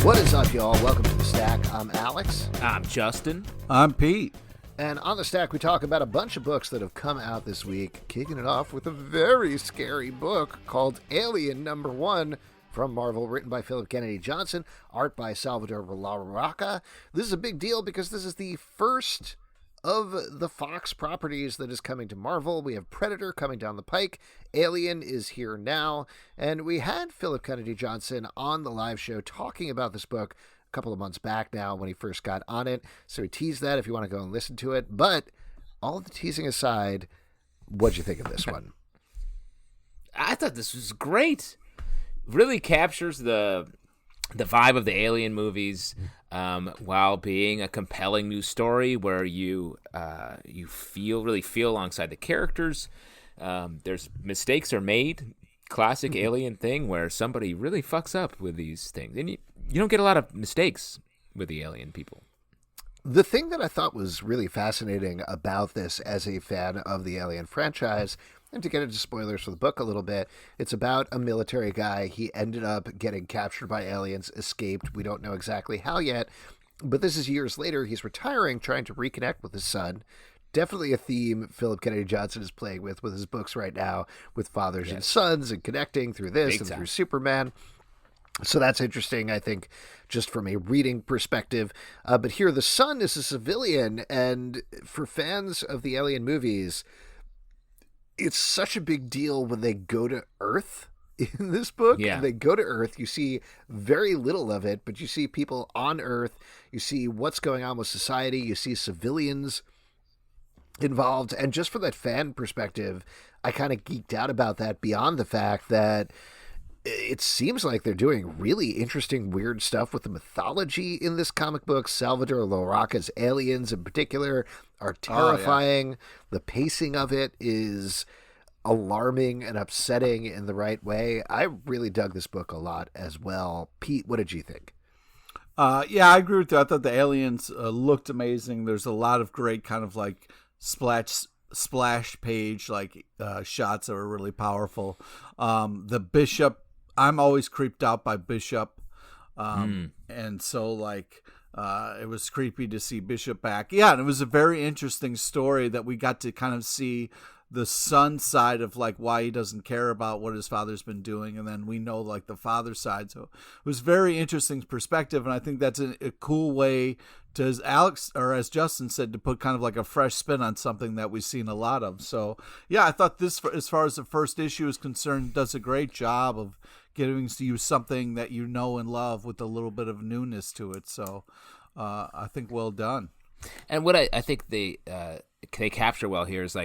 What is up, y'all? Welcome to The Stack. I'm Alex. I'm Justin. I'm Pete. And on The Stack, we talk about a bunch of books that have come out this week, kicking it off with a very scary book called Alien #1 from Marvel, written by Phillip Kennedy Johnson, art by Salvador Larroca. This is a big deal because this is the first of the Fox properties that is coming to Marvel. We have Predator coming down the pike. Alien is here now. And we had Phillip Kennedy Johnson on the live show talking about this book a couple of months back now when he first got on it. So we teased that if you want to go and listen to it. But all of the teasing aside, what'd you think of this one? I thought this was great. Really captures the vibe of the Alien movies, while being a compelling new story where you really feel alongside the characters. There's mistakes are made, classic Alien thing where somebody really fucks up with these things, and you don't get a lot of mistakes with the Alien people. The thing that I thought was really fascinating about this as a fan of the Alien franchise, and to get into spoilers for the book a little bit, it's about a military guy. He ended up getting captured by aliens, escaped. We don't know exactly how yet, but this is years later. He's retiring, trying to reconnect with his son. Definitely a theme Phillip Kennedy Johnson is playing with his books right now, with fathers and sons and connecting through this Big and time. through Superman. So that's interesting, I think, just from a reading perspective. But here, the son is a civilian, and for fans of the Alien movies, it's such a big deal when they go to Earth in this book. Yeah. They go to Earth. You see very little of it, but you see people on Earth. You see what's going on with society. You see civilians involved. And just from that fan perspective, I kind of geeked out about that, beyond the fact that it seems like they're doing really interesting, weird stuff with the mythology in this comic book. Salvador Larroca's aliens in particular are terrifying. The pacing of it is alarming and upsetting in the right way. I really dug this book a lot as well. Pete, what did you think? Yeah, I agree with you. I thought the aliens looked amazing. There's a lot of great kind of like splash page shots that were really powerful. The Bishop, I'm always creeped out by Bishop. And so it was creepy to see Bishop back. Yeah, and it was a very interesting story that we got to kind of see the son side of why he doesn't care about what his father's been doing, and then we know the father side. So it was very interesting perspective, and I think that's a cool way to, as Alex or as Justin said, to put kind of a fresh spin on something that we've seen a lot of. So yeah, I thought this, as far as the first issue is concerned, does a great job of getting to you something that you know and love with a little bit of newness to it. So I think well done. And what I think they capture well here is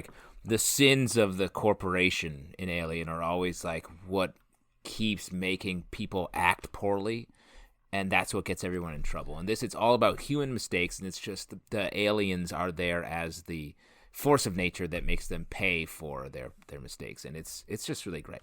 the sins of the corporation in Alien are always what keeps making people act poorly, and that's what gets everyone in trouble. And this, it's all about human mistakes, and it's just the aliens are there as the force of nature that makes them pay for their mistakes, and it's just really great.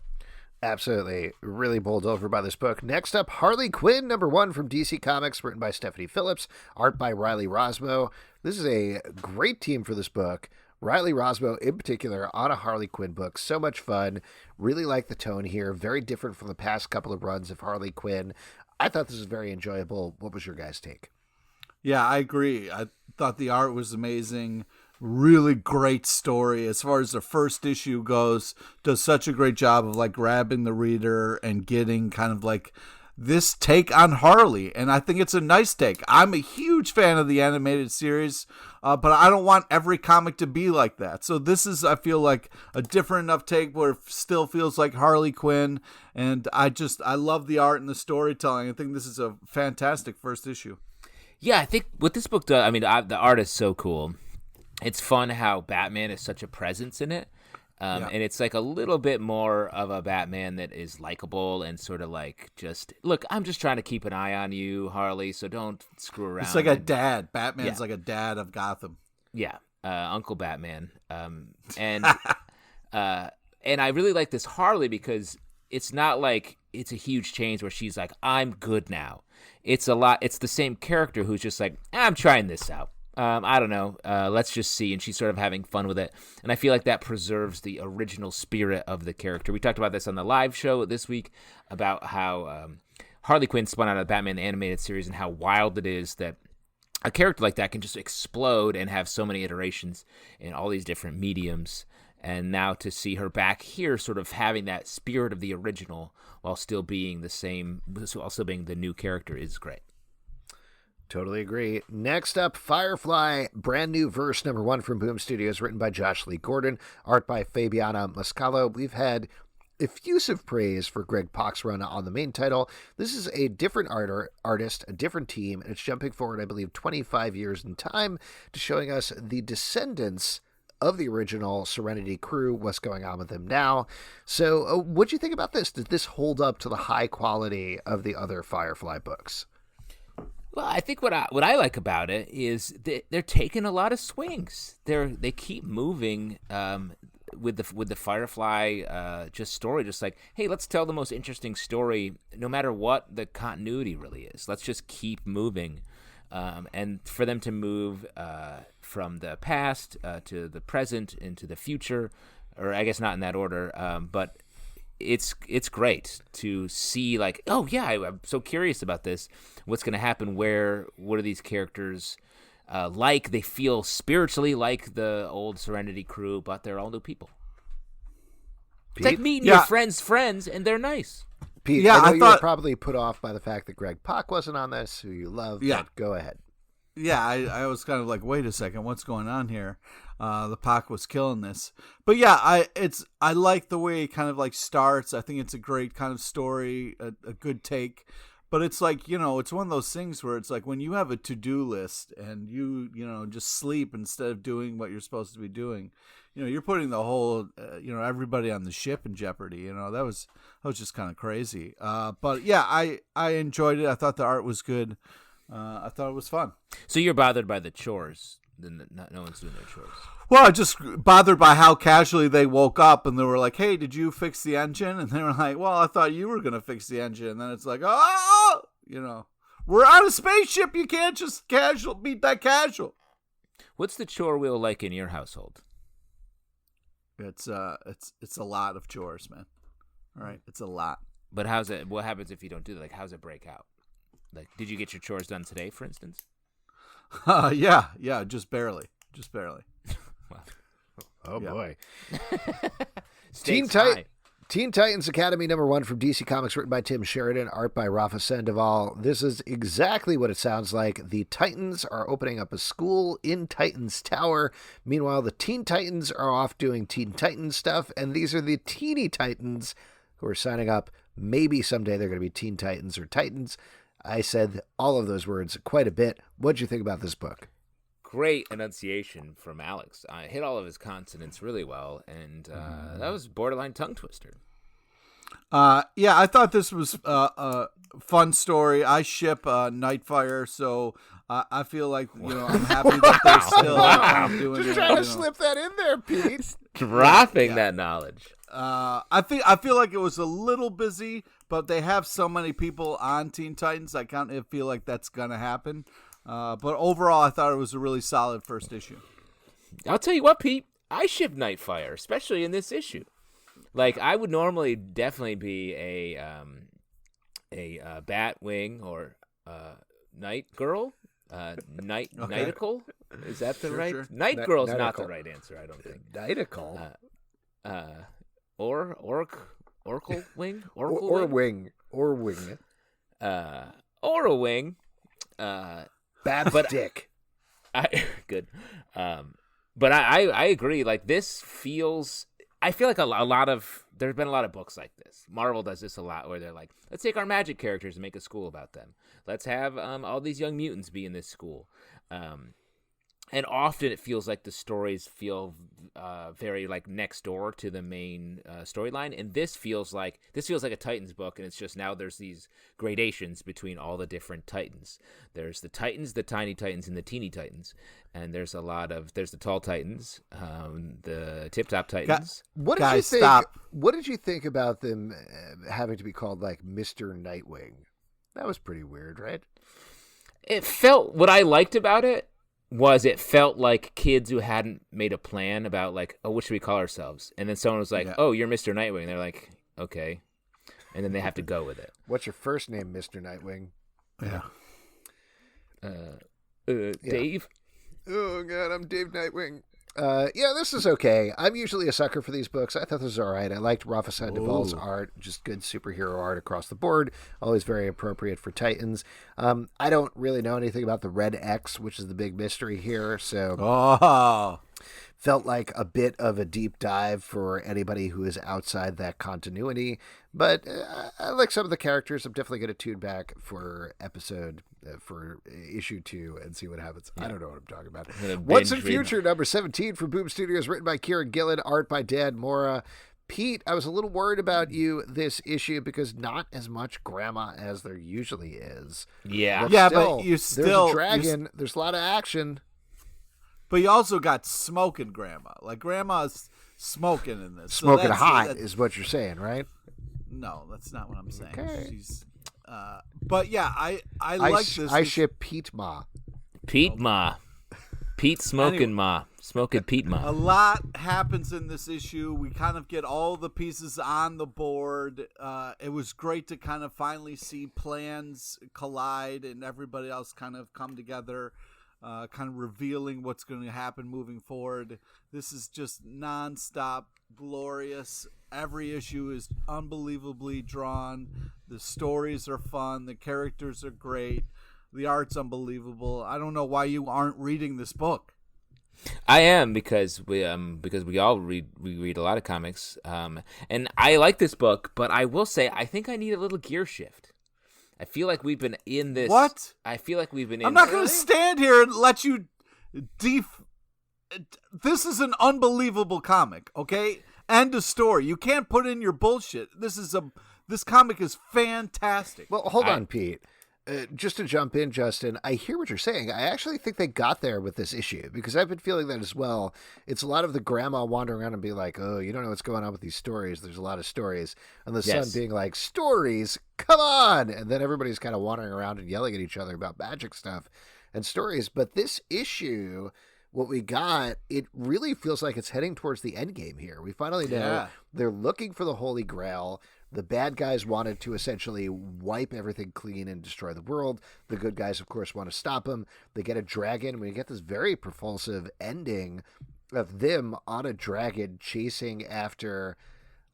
Absolutely. Really bowled over by this book. Next up, Harley Quinn #1 from DC Comics, written by Stephanie Phillips, art by Riley Rossmo. This is a great team for this book. Riley Rossmo, in particular, on a Harley Quinn book. So much fun. Really like the tone here. Very different from the past couple of runs of Harley Quinn. I thought this was very enjoyable. What was your guys' take? Yeah, I agree. I thought the art was amazing. Really great story. As far as the first issue goes, does such a great job of grabbing the reader and getting kind of this take on Harley, and I think it's a nice take. I'm a huge fan of the animated series, but I don't want every comic to be like that. So this is, I feel a different enough take where it still feels like Harley Quinn, and I love the art and the storytelling. I think this is a fantastic first issue. Yeah, I think what this book does, the art is so cool. It's fun how Batman is such a presence in it. And it's a little bit more of a Batman that is likable and sort of look, I'm just trying to keep an eye on you, Harley, so don't screw around. It's like a dad. Batman's like a dad of Gotham. Yeah, Uncle Batman. And I really like this Harley because it's not it's a huge change where she's I'm good now. It's the same character who's just I'm trying this out. I don't know. Let's just see. And she's sort of having fun with it. And I feel like that preserves the original spirit of the character. We talked about this on the live show this week about how Harley Quinn spun out of the Batman animated series and how wild it is that a character like that can just explode and have so many iterations in all these different mediums. And now to see her back here sort of having that spirit of the original while still being the new character is great. Totally agree. Next up, Firefly, brand new verse number 1 from Boom Studios, written by Josh Lee Gordon, art by Fabiana Mascolo. We've had effusive praise for Greg Pak's run on the main title. This is a different artist, a different team, and it's jumping forward, I believe, 25 years in time to showing us the descendants of the original Serenity crew, what's going on with them now. So what'd you think about this? Did this hold up to the high quality of the other Firefly books? Well, I think what I like about it is they're taking a lot of swings. They keep moving with the Firefly just story, just like, hey, let's tell the most interesting story, no matter what the continuity really is. Let's just keep moving, and for them to move from the past to the present into the future, or I guess not in that order, but it's great to see, like, oh yeah, I'm so curious about this. What's going to happen? What are these characters like? They feel spiritually like the old Serenity crew, but they're all new people. Pete? It's like meeting your friends, and they're nice. Pete, I know you were probably put off by the fact that Greg Pak wasn't on this, who you love. Yeah, but go ahead. Yeah, I was kind of like, wait a second, what's going on here? The Pak was killing this, but yeah, I like the way it kind of like starts. I think it's a great kind of story, a good take. But it's like, it's one of those things where it's like when you have a to-do list and you just sleep instead of doing what you're supposed to be doing, you're putting the whole, everybody on the ship in jeopardy. That was just kind of crazy. But yeah, I enjoyed it. I thought the art was good. I thought it was fun. So you're bothered by the chores? No one's doing their chores. Well, I just bothered by how casually they woke up and they were like, hey, did you fix the engine? And they were like, well, I thought you were going to fix the engine. And then it's like, we're on a spaceship. You can't just beat that casual. What's the chore wheel like in your household? It's a lot of chores, man. All right. It's a lot. But what happens if you don't do that? Like, how's it break out? Like, did you get your chores done today, for instance? Yeah, just barely. Wow. Oh boy. Teen Titans Academy number 1 from DC Comics, written by Tim Sheridan, art by Rafa Sandoval. This is exactly what it sounds like. The Titans are opening up a school in Titans Tower. Meanwhile, the Teen Titans are off doing Teen Titans stuff, and these are the Teeny Titans who are signing up. Maybe someday they're going to be Teen Titans or Titans. I said all of those words quite a bit. What'd you think about this book? Great enunciation from Alex. I hit all of his consonants really well, and that was borderline tongue twister. Yeah, I thought this was a fun story. I ship Nightfire, so I feel like I'm happy that they're still doing Just it. trying to slip that in there, Pete. Dropping that knowledge. I feel like it was a little busy, but they have so many people on Teen Titans. I kind of feel like that's gonna happen. But overall, I thought it was a really solid first issue. I'll tell you what, Pete. I ship Nightfire, especially in this issue. Like, I would normally definitely be a Batwing or Night Girl, Nighticle. Is that the right? Sure. Night Girl's not the right answer, I don't think. Nighticle. Oracle Wing, or Wing. Or a wing. Bad dick. Good. But I agree. Like, this feels. I feel like there's been a lot of books like this. Marvel does this a lot, where they're like, let's take our magic characters and make a school about them. Let's have all these young mutants be in this school. And often it feels like the stories feel very like next door to the main storyline, and this feels like a Titans book, and it's just now there's these gradations between all the different Titans. There's the Titans, the Tiny Titans, and the Teeny Titans, and there's the Tall Titans, the Tip Top Titans. What did you think about them having to be called like Mr. Nightwing? That was pretty weird, right? It felt, what I liked about it felt like kids who hadn't made a plan about, like, oh, what should we call ourselves? And then someone was like, oh, you're Mr. Nightwing. And they're like, okay. and then they have to go with it. What's your first name, Mr. Nightwing? Yeah. Dave? Oh, God, I'm Dave Nightwing. Yeah, this is okay. I'm usually a sucker for these books. I thought this was all right. I liked Rafa Sandoval's art, just good superhero art across the board. Always very appropriate for Titans. I don't really know anything about the Red X, which is the big mystery here, so felt like a bit of a deep dive for anybody who is outside that continuity. But I like some of the characters. I'm definitely going to tune back for issue 2 and see what happens. Yeah. I don't know what I'm talking about. What's in Future, number 17 from Boom Studios, written by Kieron Gillen, art by Dan Mora. Pete, I was a little worried about you this issue because not as much grandma as there usually is. Yeah. But there's a dragon. There's a lot of action. But you also got smoking grandma. Like, grandma's smoking in this. Smoking hot is what you're saying, right? No, that's not what I'm saying. Okay. She's, but yeah, I like this. I ship Pete Ma. Pete Ma. Pete smoking Ma. Smoking Pete Ma. A lot happens in this issue. We kind of get all the pieces on the board. It was great to kind of finally see plans collide and everybody else kind of come together. Kind of revealing what's going to happen moving forward. This is just nonstop glorious. Every issue is unbelievably drawn. The stories are fun. The characters are great. The art's unbelievable. I don't know why you aren't reading this book. I am because we all read a lot of comics, and I like this book. But I will say I think I need a little gear shift. I feel like we've been in this. What? I feel like we've been in. I'm not going to stand here and let you. This is an unbelievable comic. Okay, end of story. You can't put in your bullshit. This comic is fantastic. Well, hold on, Pete. Just to jump in, Justin, I hear what you're saying. I actually think they got there with this issue because I've been feeling that as well. It's a lot of the grandma wandering around and being like, oh, you don't know what's going on with these stories. There's a lot of stories. And the son being like, stories? Come on! And then everybody's kind of wandering around and yelling at each other about magic stuff and stories. But this issue, what we got, it really feels like it's heading towards the end game here. We finally know they're looking for the Holy Grail. The bad guys wanted to essentially wipe everything clean and destroy the world. The good guys, of course, want to stop them. They get a dragon. We get this very propulsive ending of them on a dragon chasing after,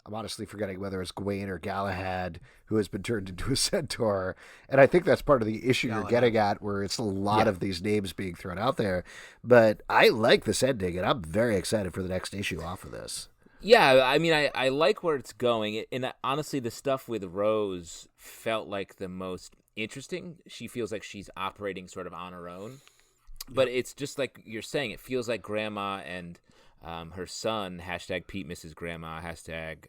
I'm honestly forgetting whether it's Gawain or Galahad, who has been turned into a centaur. And I think that's part of the issue you're getting at, where it's a lot of these names being thrown out there. But I like this ending, and I'm very excited for the next issue off of this. Yeah, I mean, I like where it's going. And honestly, the stuff with Rose felt like the most interesting. She feels like she's operating sort of on her own. But it's just like you're saying, it feels like Grandma and her son, hashtag Pete misses Grandma, hashtag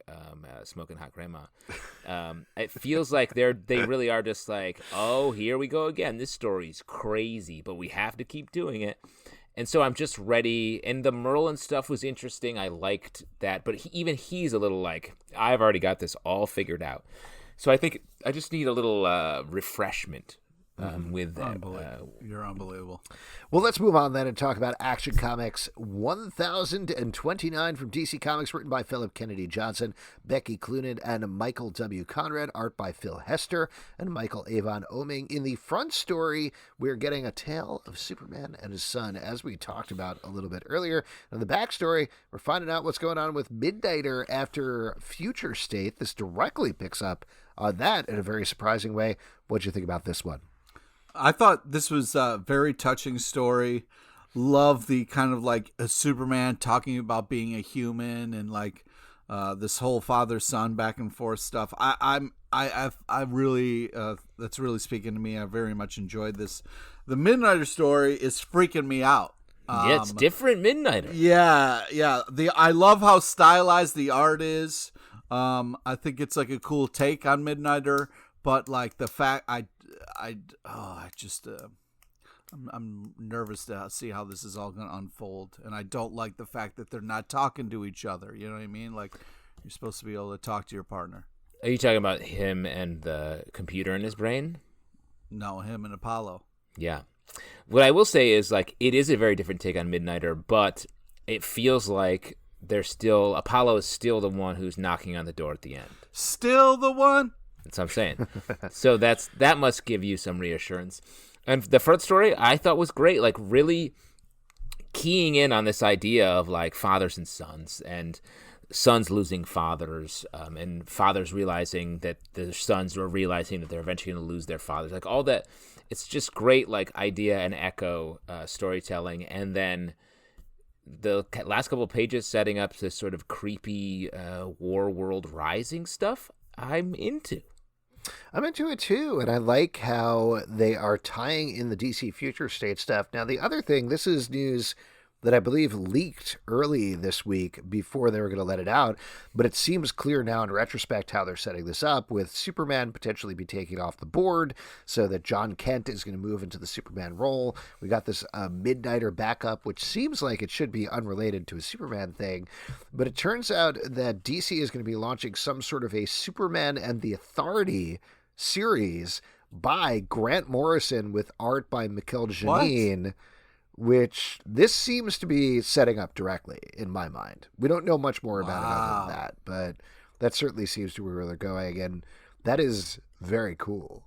smoking hot grandma. It feels like they really are just like, oh, here we go again. This story's crazy, but we have to keep doing it. And so I'm just ready. And the Merlin stuff was interesting. I liked that. But even he's a little like, I've already got this all figured out. So I think I just need a little refreshment with that. You're unbelievable. Well, let's move on then and talk about Action Comics 1029 from DC Comics, written by Philip Kennedy Johnson, Becky Cloonan, and Michael W. Conrad, art by Phil Hester and Michael Avon Oeming. In the front story, we're getting a tale of Superman and his son, as we talked about a little bit earlier. In the backstory, we're finding out what's going on with Midnighter after Future State. This directly picks up on that in a very surprising way. What'd you think about this one? I thought this was a very touching story. Love the kind of like a Superman talking about being a human and like this whole father-son back and forth stuff. I really that's really speaking to me. I very much enjoyed this. The Midnighter story is freaking me out. Yeah, it's different Midnighter. Yeah. I love how stylized the art is. I think it's like a cool take on Midnighter, but like the fact I'm nervous to see how this is all going to unfold, and I don't like the fact that they're not talking to each other. You know what I mean? Like, you're supposed to be able to talk to your partner. Are you talking about him and the computer in his brain? No, him and Apollo. Yeah. What I will say is, like, it is a very different take on Midnighter, but it feels like Apollo is still the one who's knocking on the door at the end. Still the one. That's what I'm saying. So that must give you some reassurance. And the first story I thought was great, like really keying in on this idea of like fathers and sons, and sons losing fathers, and fathers realizing that their sons are realizing that they're eventually going to lose their fathers. Like all that, it's just great, like idea and echo storytelling. And then the last couple of pages setting up this sort of creepy war world rising stuff. I'm into it too, and I like how they are tying in the DC Future State stuff. Now, the other thing, this is news that I believe leaked early this week before they were going to let it out, but it seems clear now in retrospect how they're setting this up, with Superman potentially be taken off the board so that John Kent is going to move into the Superman role. We got this Midnighter backup, which seems like it should be unrelated to a Superman thing, but it turns out that DC is going to be launching some sort of a Superman and the Authority series by Grant Morrison with art by Mikkel Janin. Which this seems to be setting up directly, in my mind. We don't know much more about it other than that, but that certainly seems to be where they're going, and that is very cool.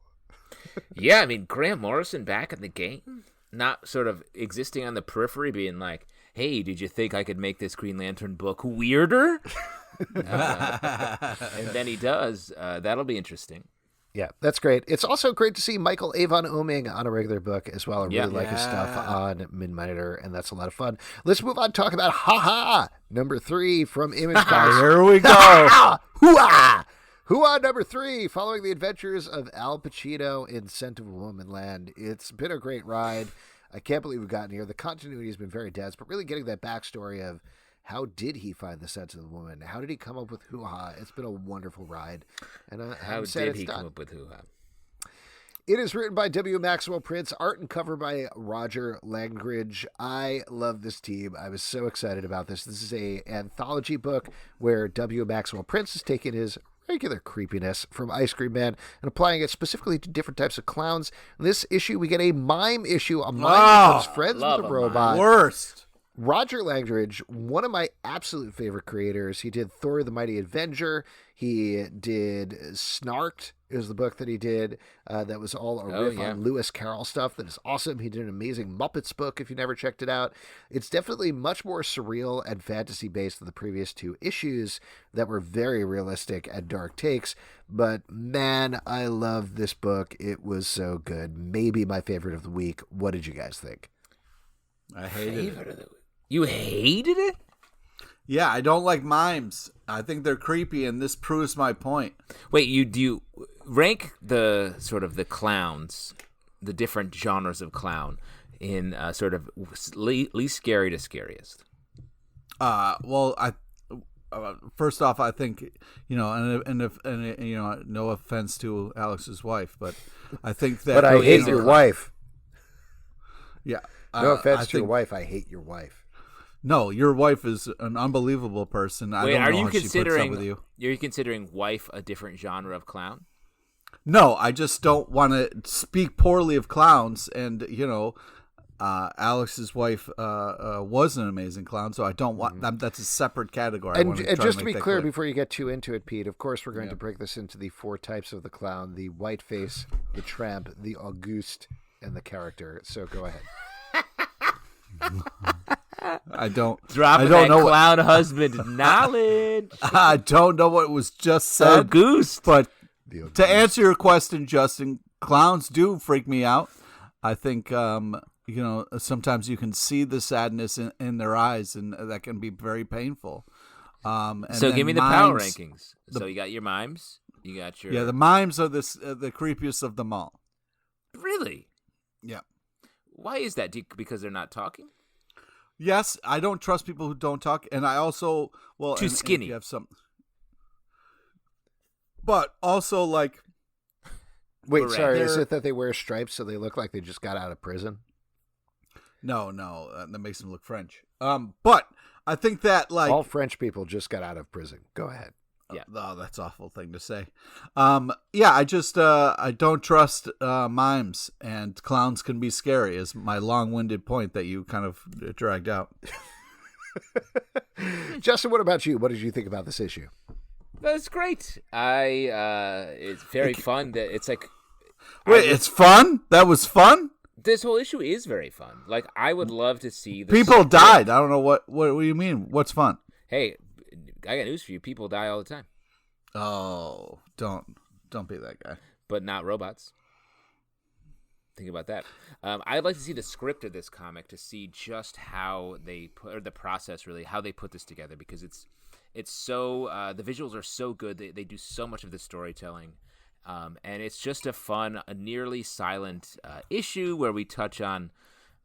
Yeah, I mean, Grant Morrison back in the game, not sort of existing on the periphery, being like, hey, did you think I could make this Green Lantern book weirder? And then he does. That'll be interesting. Yeah, that's great. It's also great to see Michael Avon Oeming on a regular book as well. I really like his stuff on Midnighter, and that's a lot of fun. Let's move on and talk about number 3 from Image Comics. Here we go. Hoo-ah, number 3, following the adventures of Al Pacino in Scent of a Woman Land. It's been a great ride. I can't believe we've gotten here. The continuity has been very dense, but really getting that backstory of how did he find the sense of the woman? How did he come up with hoo-ha? It's been a wonderful ride. And how did he come up with hoo-ha? It is written by W. Maxwell Prince, art and cover by Roger Langridge. I love this team. I was so excited about this. This is an anthology book where W. Maxwell Prince has taken his regular creepiness from Ice Cream Man and applying it specifically to different types of clowns. In this issue, we get a mime issue. A mime becomes friends with a robot. Worst. Roger Langridge, one of my absolute favorite creators. He did Thor the Mighty Avenger. He did Snarked. It was the book that he did that was all a riff on Lewis Carroll stuff. That is awesome. He did an amazing Muppets book if you never checked it out. It's definitely much more surreal and fantasy-based than the previous 2 issues that were very realistic and dark takes. But, man, I love this book. It was so good. Maybe my favorite of the week. What did you guys think? I hated it. You hated it? Yeah, I don't like mimes. I think they're creepy, and this proves my point. Wait, do you rank the sort of the clowns, the different genres of clown, in sort of least scary to scariest? Well, first off, I think, and no offense to Alex's wife, but I think that. But I hate your wife. Yeah. No offense to your wife. I hate your wife. No, your wife is an unbelievable person. I don't know how she puts up with you. Are you considering wife a different genre of clown? No, I just don't want to speak poorly of clowns. And, Alex's wife was an amazing clown, so I don't want that's a separate category. And just to be clear, before you get too into it, Pete, of course we're going to break this into the 4 types of the clown: the whiteface, the tramp, the Auguste, and the character. So go ahead. I don't know clown husband knowledge. I don't know what was just said. Auguste. But to answer your question, Justin, clowns do freak me out. I think sometimes you can see the sadness in their eyes, and that can be very painful. So give me the power rankings. So you got your mimes. You got your the mimes are the creepiest of them all. Really? Yeah. Why is that? Because they're not talking? Yes, I don't trust people who don't talk, and I also too skinny. And you have some, but also like. Wait, sorry. Is it that they wear stripes so they look like they just got out of prison? No, that makes them look French. But I think that like all French people just got out of prison. Go ahead. Yeah. Oh, that's an awful thing to say. I just I don't trust mimes, and clowns can be scary, is my long-winded point that you kind of dragged out. Justin, what about you? What did you think about this issue? That's great. It's very fun. That it's like, wait, it's fun. That was fun. This whole issue is very fun. Like, I would love to see people died. I don't know what do you mean? What's fun? Hey, I got news for you. People die all the time. Oh, don't be that guy. But not robots. Think about that. I'd like to see the script of this comic to see just how they put, or the process really, how they put this together, because it's so the visuals are so good. They do so much of the storytelling, and it's just a nearly silent issue where we touch on,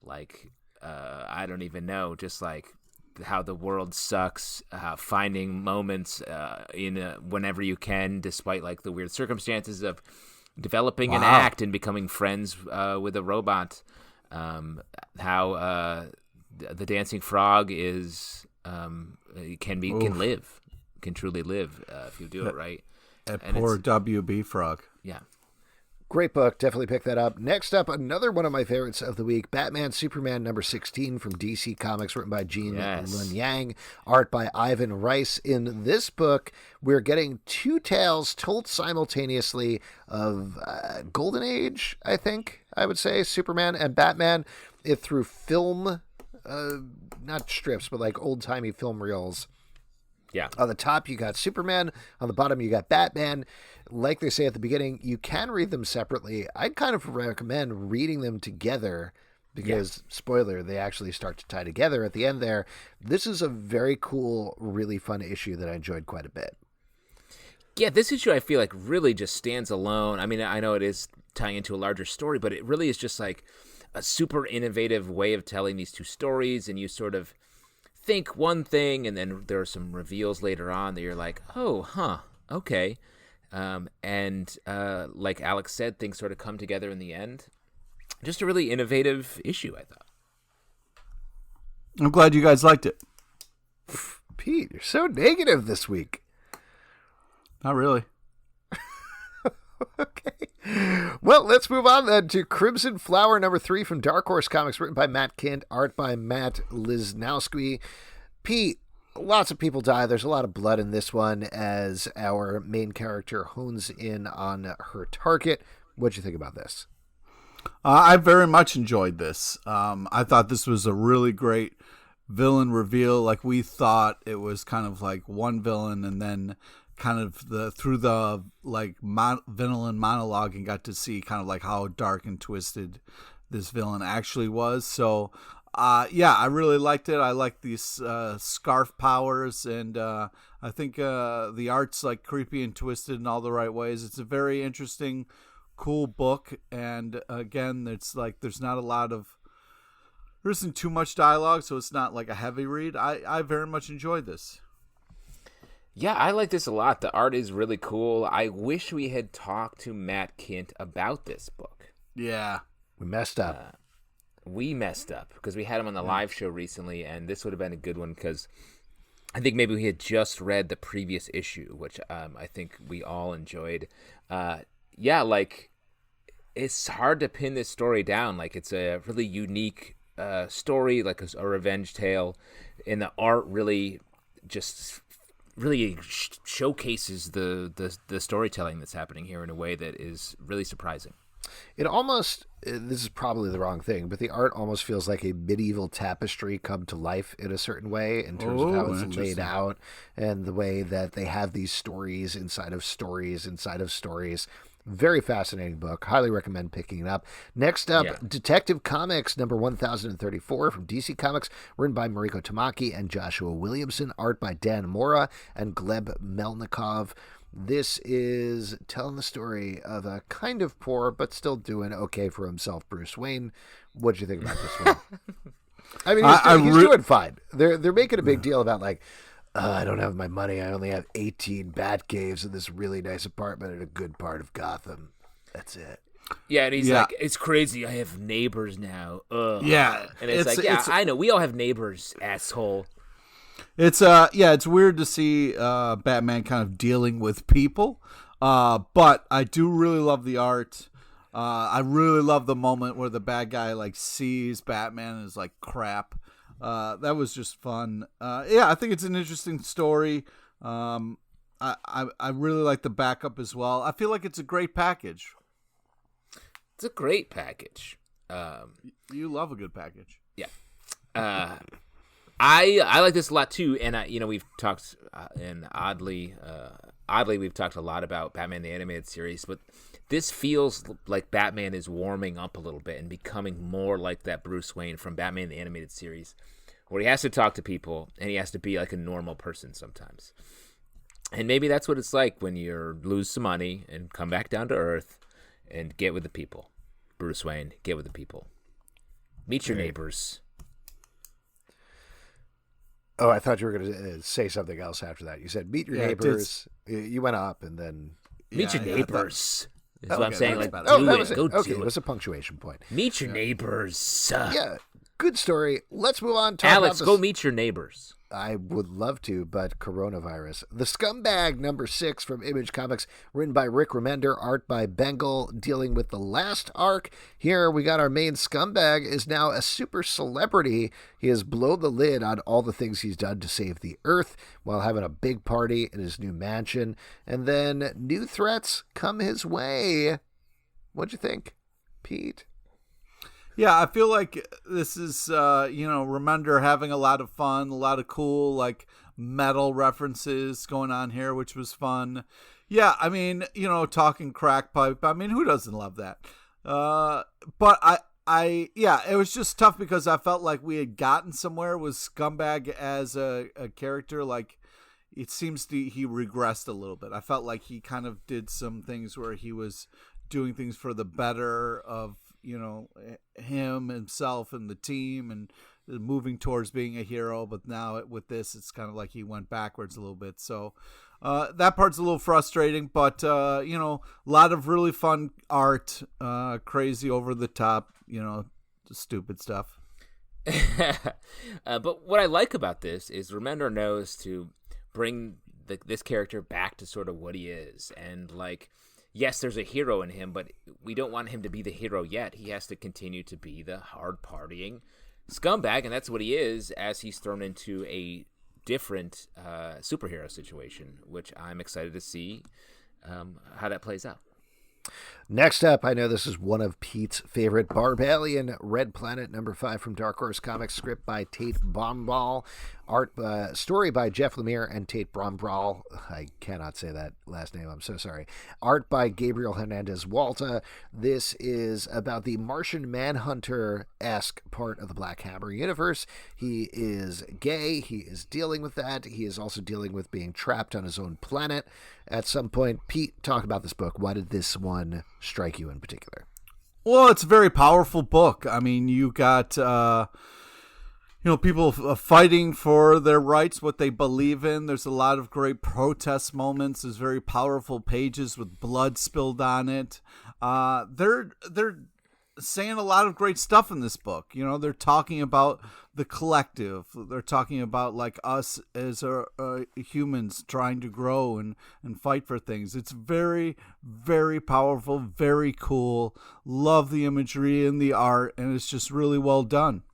like, I don't even know, just like how the world sucks, finding moments whenever you can, despite like the weird circumstances of developing an act and becoming friends with a robot. How the dancing frog is can truly live if you do it right. That poor WB frog. Yeah. Great book. Definitely pick that up. Next up, another one of my favorites of the week, Batman Superman number 16 from DC Comics, written by Gene Luen Yang, art by Ivan Reis. In this book, we're getting two tales told simultaneously of Golden Age, I think I would say, Superman and Batman, through film, not strips, but like old-timey film reels. Yeah. On the top, you got Superman. On the bottom, you got Batman. Like they say at the beginning, you can read them separately. I'd kind of recommend reading them together because, spoiler, they actually start to tie together at the end there. This is a very cool, really fun issue that I enjoyed quite a bit. Yeah, this issue I feel like really just stands alone. I mean, I know it is tying into a larger story, but it really is just like a super innovative way of telling these two stories, and you sort of think one thing, and then there are some reveals later on that you're like, oh, huh, okay. And like Alex said, things sort of come together in the end. Just a really innovative issue, I thought. I'm glad you guys liked it. Pete, you're so negative this week. Not really. Okay. Well, let's move on then to Crimson Flower number 3 from Dark Horse Comics, written by Matt Kindt, art by Matt Lesniewski. Pete, lots of people die. There's a lot of blood in this one as our main character hones in on her target. What'd you think about this? I very much enjoyed this. I thought this was a really great villain reveal. Like, we thought it was kind of like one villain, and then kind of through the like villain monologue, and got to see kind of like how dark and twisted this villain actually was. So yeah, I really liked it. I like these scarf powers, and I think the art's like creepy and twisted in all the right ways. It's a very interesting, cool book, and again, it's like there isn't too much dialogue, so it's not like a heavy read. I very much enjoyed this. Yeah, I like this a lot. The art is really cool. I wish we had talked to Matt Kindt about this book. Yeah. We messed up. We messed up because we had him on the live show recently, and this would have been a good one because I think maybe we had just read the previous issue, which I think we all enjoyed. Yeah, like, it's hard to pin this story down. Like, it's a really unique story, like a revenge tale, and the art really just showcases the storytelling that's happening here in a way that is really surprising. It almost, this is probably the wrong thing, but the art almost feels like a medieval tapestry come to life in a certain way in terms of how it's laid out and the way that they have these stories inside of stories inside of stories. Very fascinating book. Highly recommend picking it up. Next up, Detective Comics number 1034 from DC Comics, written by Mariko Tamaki and Joshua Williamson, art by Dan Mora and Gleb Melnikov. This is telling the story of a kind of poor but still doing okay for himself Bruce Wayne. What'd you think about this one? I mean, he's doing fine. They're making a big deal about like, I don't have my money. I only have 18 bat caves in this really nice apartment in a good part of Gotham. That's it. Yeah, and he's like, it's crazy. I have neighbors now. Ugh. Yeah. And it's I know. We all have neighbors, asshole. It's it's weird to see Batman kind of dealing with people. But I do really love the art. I really love the moment where the bad guy like sees Batman and is like, crap. That was just fun. I think it's an interesting story. I I really like the backup as well. I feel like it's a great package. It's a great package. You love a good package. Yeah. I like this a lot too, and we've talked and oddly we've talked a lot about Batman the Animated Series, but this feels like Batman is warming up a little bit and becoming more like that Bruce Wayne from Batman the Animated Series, where he has to talk to people and he has to be like a normal person sometimes. And maybe that's what it's like when you lose some money and come back down to earth and get with the people. Bruce Wayne, get with the people. Meet your neighbors. Oh, I thought you were going to say something else after that. You said meet your neighbors. You went up and then... Meet your neighbors. That's what I'm saying. Like, do it. It was a punctuation point. Meet your neighbors. Yeah, good story. Let's move on. Alex, go meet your neighbors. I would love to, but coronavirus. The Scumbag #6 from Image Comics, written by Rick Remender, art by Bengal, dealing with the last arc. Here we got our main scumbag is now a super celebrity. He has blown the lid on all the things he's done to save the Earth while having a big party in his new mansion. And then new threats come his way. What'd you think, Pete? Yeah, I feel like this is, Remender having a lot of fun, a lot of cool, like, metal references going on here, which was fun. Yeah, I mean, talking crack pipe. I mean, who doesn't love that? But it was just tough because I felt like we had gotten somewhere with Scumbag as a character. Like, it seems he regressed a little bit. I felt like he kind of did some things where he was doing things for the better of, himself and the team and moving towards being a hero. But now with this, it's kind of like he went backwards a little bit. So that part's a little frustrating, but, a lot of really fun art, crazy over the top, stupid stuff. But what I like about this is Remender knows to bring this character back to sort of what he is. And like, yes, there's a hero in him, but we don't want him to be the hero yet. He has to continue to be the hard-partying scumbag, and that's what he is as he's thrown into a different superhero situation, which I'm excited to see how that plays out. Next up, I know this is one of Pete's favorite, Barbalian, Red Planet #5 from Dark Horse Comics, script by Tate Brombaugh, story by Jeff Lemire and Tate Brombaugh. I cannot say that last name, I'm so sorry. Art by Gabriel Hernandez Walta. This is about the Martian Manhunter-esque part of the Black Hammer universe. He is gay, he is dealing with that, he is also dealing with being trapped on his own planet. At some point, Pete, talk about this book. Why did this one strike you in particular? Well, it's a very powerful book. I mean, you got, people fighting for their rights, what they believe in. There's a lot of great protest moments. There's very powerful pages with blood spilled on it. They're saying a lot of great stuff in this book. They're talking about the collective. They're talking about like us as humans trying to grow and fight for things. It's very, very powerful, very cool. Love the imagery and the art, and it's just really well done.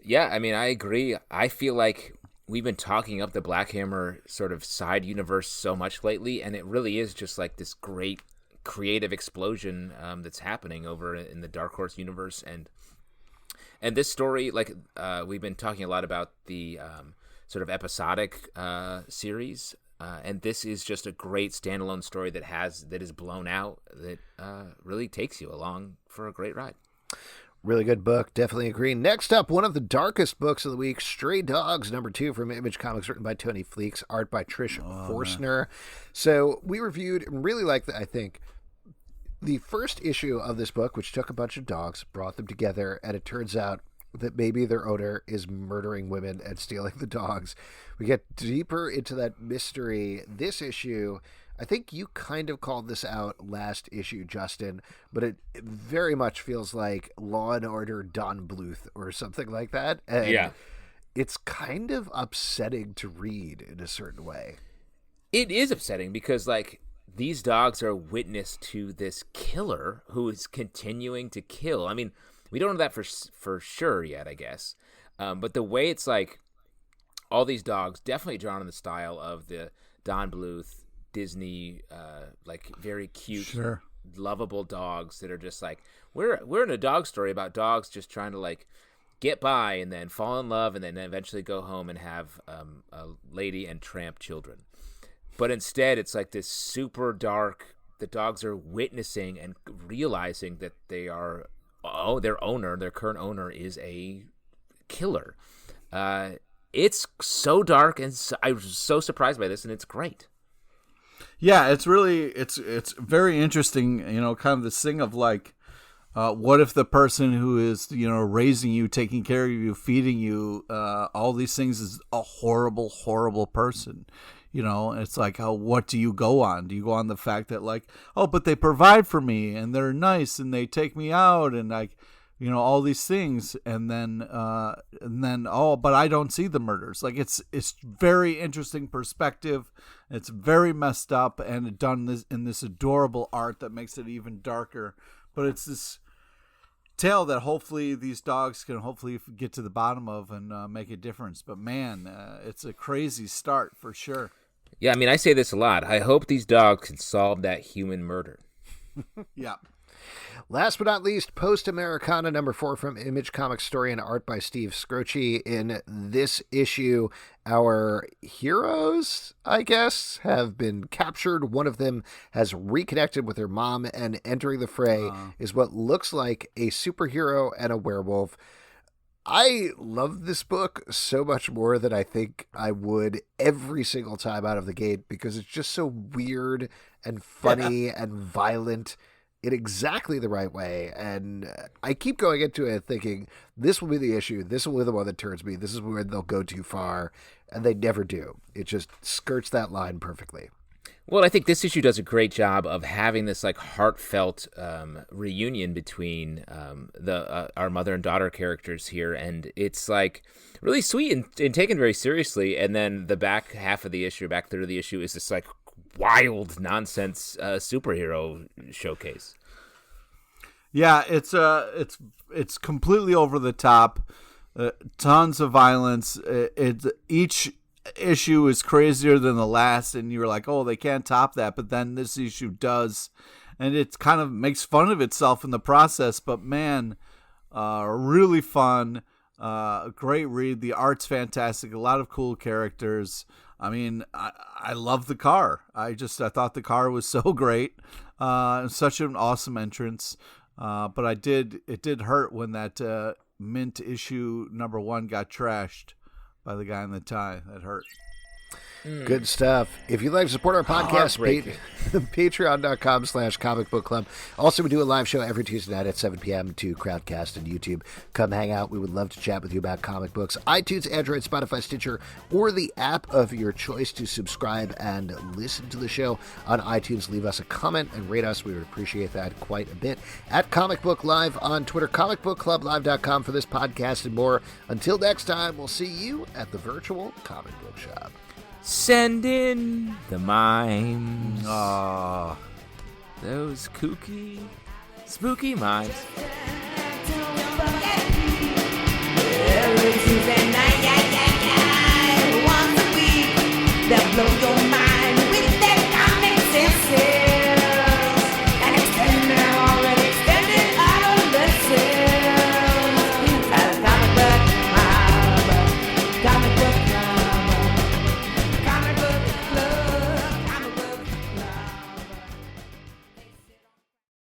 Yeah, I mean, I agree. I feel like we've been talking up the Black Hammer sort of side universe so much lately, and it really is just like this great creative explosion that's happening over in the Dark Horse universe, and this story, like we've been talking a lot about the sort of episodic series, and this is just a great standalone story that is blown out, that really takes you along for a great ride. Really good book. Definitely agree. Next up, one of the darkest books of the week, Stray Dogs #2 from Image Comics, written by Tony Fleecs, art by Trish Forstner. So we reviewed and really liked, I think, the first issue of this book, which took a bunch of dogs, brought them together, and it turns out that maybe their owner is murdering women and stealing the dogs. We get deeper into that mystery. This issue, I think you kind of called this out last issue, Justin, but it very much feels like Law and Order Don Bluth or something like that. And yeah, it's kind of upsetting to read in a certain way. It is upsetting because, like, these dogs are witness to this killer who is continuing to kill. I mean, we don't know that for sure yet, I guess. But the way it's like all these dogs definitely drawn in the style of the Don Bluth Disney, like very cute, Sure. lovable dogs that are just like, we're in a dog story about dogs just trying to like get by and then fall in love and then eventually go home and have a lady and tramp children. But instead, it's like this super dark. The dogs are witnessing and realizing that their current owner is a killer. It's so dark, and I was so surprised by this, and it's great. Yeah, it's very interesting, kind of this thing of like, what if the person who is, raising you, taking care of you, feeding you, all these things is a horrible, horrible person? It's like, what do you go on? Do you go on the fact that like, oh, but they provide for me and they're nice and they take me out and like, all these things. And then, oh, but I don't see the murders. Like it's very interesting perspective. It's very messed up and done in this adorable art that makes it even darker. But it's this tale that hopefully these dogs can hopefully get to the bottom of and make a difference. But man, it's a crazy start for sure. Yeah, I mean, I say this a lot. I hope these dogs can solve that human murder. Yeah. Last but not least, Post Americana number 4 from Image Comics, story and art by Steve Scroce. In this issue, our heroes, I guess, have been captured. One of them has reconnected with her mom, and entering the fray is what looks like a superhero and a werewolf. I love this book so much more than I think I would every single time out of the gate, because it's just so weird and funny and violent in exactly the right way. And I keep going into it thinking, this will be the issue. This will be the one that turns me. This is where they'll go too far. And they never do. It just skirts that line perfectly. Well, I think this issue does a great job of having this like heartfelt reunion between our mother and daughter characters here, and it's like really sweet and taken very seriously. And then the back third of the issue is this like wild nonsense superhero showcase. Yeah, it's completely over the top. Tons of violence. Each issue is crazier than the last, and you're like, oh, they can't top that, but then this issue does, and it kind of makes fun of itself in the process. But man, really fun, great read. The art's fantastic, a lot of cool characters. I mean, I love the car. I thought the car was so great, such an awesome entrance. But it did hurt when that Mint issue number 1 got trashed by the guy in the tie. That hurt. Good stuff. If you'd like to support our podcast, patreon.com/Comic Book Club. Also, we do a live show every Tuesday night at 7 p.m. to Crowdcast and YouTube. Come hang out. We would love to chat with you about comic books. iTunes, Android, Spotify, Stitcher, or the app of your choice to subscribe and listen to the show. On iTunes, leave us a comment and rate us. We would appreciate that quite a bit. At Comic Book Live on Twitter, comicbookclublive.com for this podcast and more. Until next time, we'll see you at the virtual comic book shop. Send in the mimes. Aww. Those kooky, spooky mimes. Every Tuesday night, once a week, that blows your mind.